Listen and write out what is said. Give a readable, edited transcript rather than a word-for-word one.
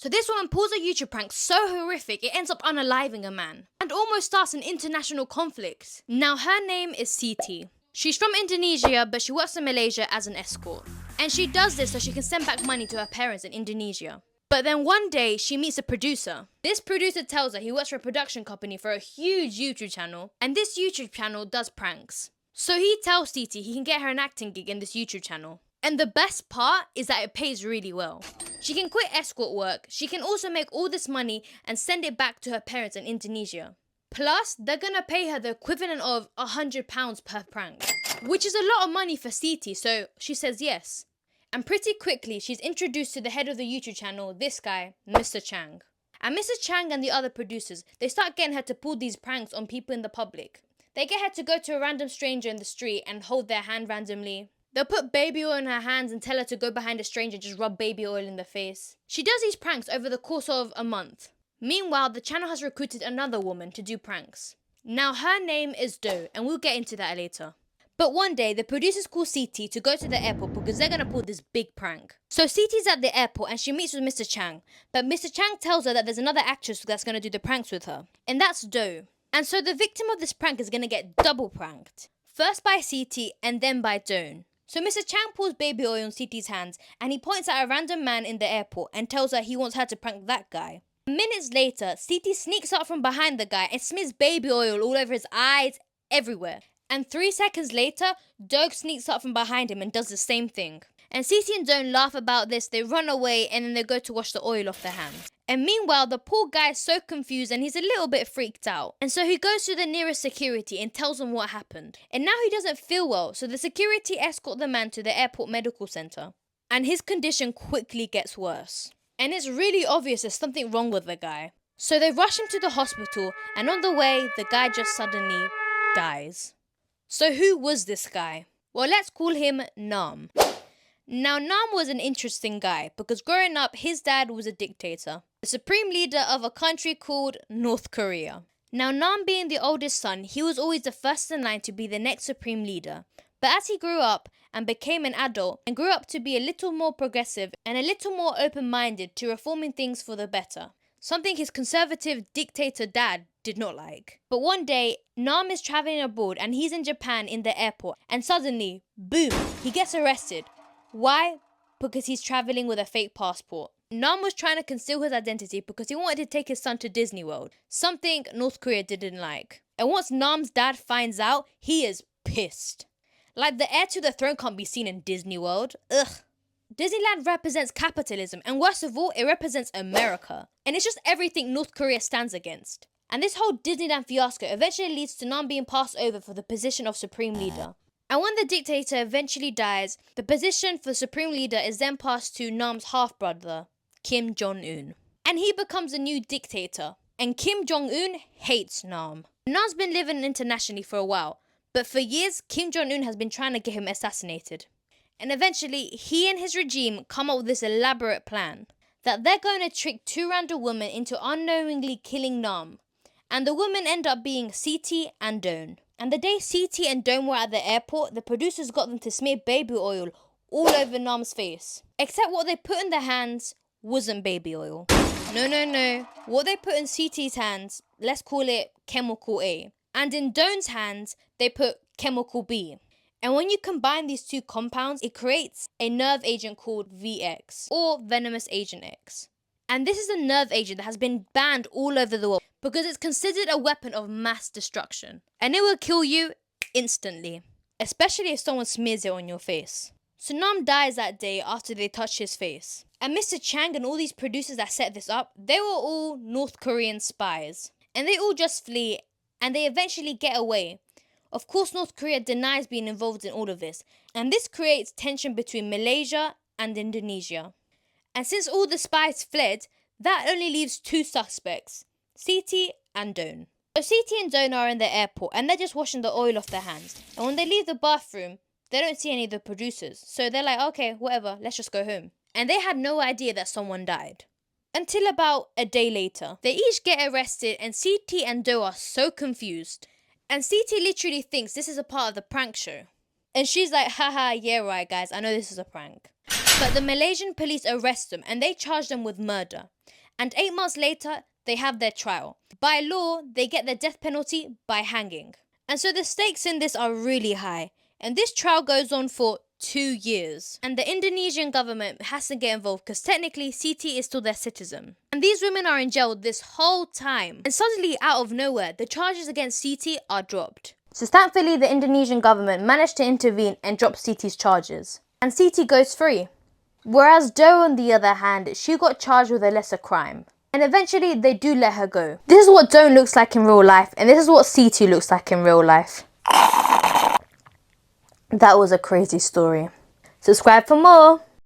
So this woman pulls a YouTube prank so horrific it ends up unaliving a man and almost starts an international conflict. Now her name is Siti. She's from Indonesia, but she works in Malaysia as an escort. And she does this so she can send back money to her parents in Indonesia. But then one day, she meets a producer. This producer tells her he works for a production company for a huge YouTube channel, and this YouTube channel does pranks. So he tells Siti he can get her an acting gig in this YouTube channel. And the best part is that it pays really well. She can quit escort work, she can also make all this money and send it back to her parents in Indonesia. Plus, they're gonna pay her the equivalent of £100 per prank, which is a lot of money for Siti, so she says yes. And pretty quickly, she's introduced to the head of the YouTube channel, this guy, Mr. Chang. And Mr. Chang and the other producers, they start getting her to pull these pranks on people in the public. They get her to go to a random stranger in the street and hold their hand randomly. They'll put baby oil in her hands and tell her to go behind a stranger and just rub baby oil in their face. She does these pranks over the course of a month. Meanwhile, the channel has recruited another woman to do pranks. Now her name is Do, and we'll get into that later. But one day, the producers call Siti to go to the airport because they're going to pull this big prank. So Siti's at the airport and she meets with Mr. Chang. But Mr. Chang tells her that there's another actress that's going to do the pranks with her. And that's Do. And so the victim of this prank is going to get double pranked. First by Siti and then by Do. So Mr. Chang pours baby oil on Siti's hands and he points at a random man in the airport and tells her he wants her to prank that guy. Minutes later, Siti sneaks up from behind the guy and smears baby oil all over his eyes, everywhere. And 3 seconds later, Doug sneaks up from behind him and does the same thing. And Siti and Doug laugh about this, they run away and then they go to wash the oil off their hands. And meanwhile, the poor guy is so confused and he's a little bit freaked out. And so he goes to the nearest security and tells them what happened. And now he doesn't feel well, so the security escort the man to the airport medical center. And his condition quickly gets worse. And it's really obvious there's something wrong with the guy. So they rush him to the hospital and on the way, the guy just suddenly dies. So who was this guy? Well, let's call him Nam. Now, Nam was an interesting guy because growing up, his dad was a dictator, the supreme leader of a country called North Korea. Now, Nam being the oldest son, he was always the first in line to be the next supreme leader. But as he grew up and became an adult and grew up to be a little more progressive and a little more open-minded to reforming things for the better, something his conservative dictator dad did not like. But one day, Nam is traveling abroad and he's in Japan in the airport and suddenly, boom, he gets arrested. Why? Because he's traveling with a fake passport. Nam was trying to conceal his identity because he wanted to take his son to Disney World, something North Korea didn't like. And once Nam's dad finds out, he is pissed. Like the heir to the throne can't be seen in Disney World. Ugh. Disneyland represents capitalism and worst of all, it represents America. And it's just everything North Korea stands against. And this whole Disneyland fiasco eventually leads to Nam being passed over for the position of Supreme Leader. And when the dictator eventually dies, the position for Supreme Leader is then passed to Nam's half-brother, Kim Jong-un. And he becomes a new dictator. And Kim Jong-un hates Nam. Nam's been living internationally for a while, but for years, Kim Jong-un has been trying to get him assassinated. And eventually, he and his regime come up with this elaborate plan that they're going to trick 2 random women into unknowingly killing Nam. And the women end up being Siti and Don. And the day Siti and Don were at the airport, the producers got them to smear baby oil all over Nam's face. Except what they put in their hands wasn't baby oil. No. What they put in Siti's hands, let's call it chemical A. And in Don's hands, they put chemical B. And when you combine these 2 compounds, it creates a nerve agent called VX, or venomous agent X. And this is a nerve agent that has been banned all over the world because it's considered a weapon of mass destruction. And it will kill you instantly, especially if someone smears it on your face. So Nam dies that day after they touch his face. And Mr. Chang and all these producers that set this up, they were all North Korean spies. And they all just flee and they eventually get away. Of course, North Korea denies being involved in all of this. And this creates tension between Malaysia and Indonesia. And since all the spies fled, that only leaves 2 suspects, Siti and Don. So Siti and Don are in the airport and they're just washing the oil off their hands. And when they leave the bathroom, they don't see any of the producers. So they're like, okay, whatever, let's just go home. And they had no idea that someone died. Until about a day later, they each get arrested and Siti and Do are so confused. And Siti literally thinks this is a part of the prank show. And she's like, haha, yeah right guys, I know this is a prank. But the Malaysian police arrest them and they charge them with murder. And 8 months later, they have their trial. By law, they get the death penalty by hanging. And so the stakes in this are really high. And this trial goes on for 2 years. And the Indonesian government has to get involved because technically Siti is still their citizen. And these women are in jail this whole time. And suddenly, out of nowhere, the charges against Siti are dropped. So thankfully, the Indonesian government managed to intervene and drop Siti's charges. And Siti goes free. Whereas Doe, on the other hand, she got charged with a lesser crime. And eventually, they do let her go. This is what Doe looks like in real life. And this is what Siti looks like in real life. That was a crazy story. Subscribe for more.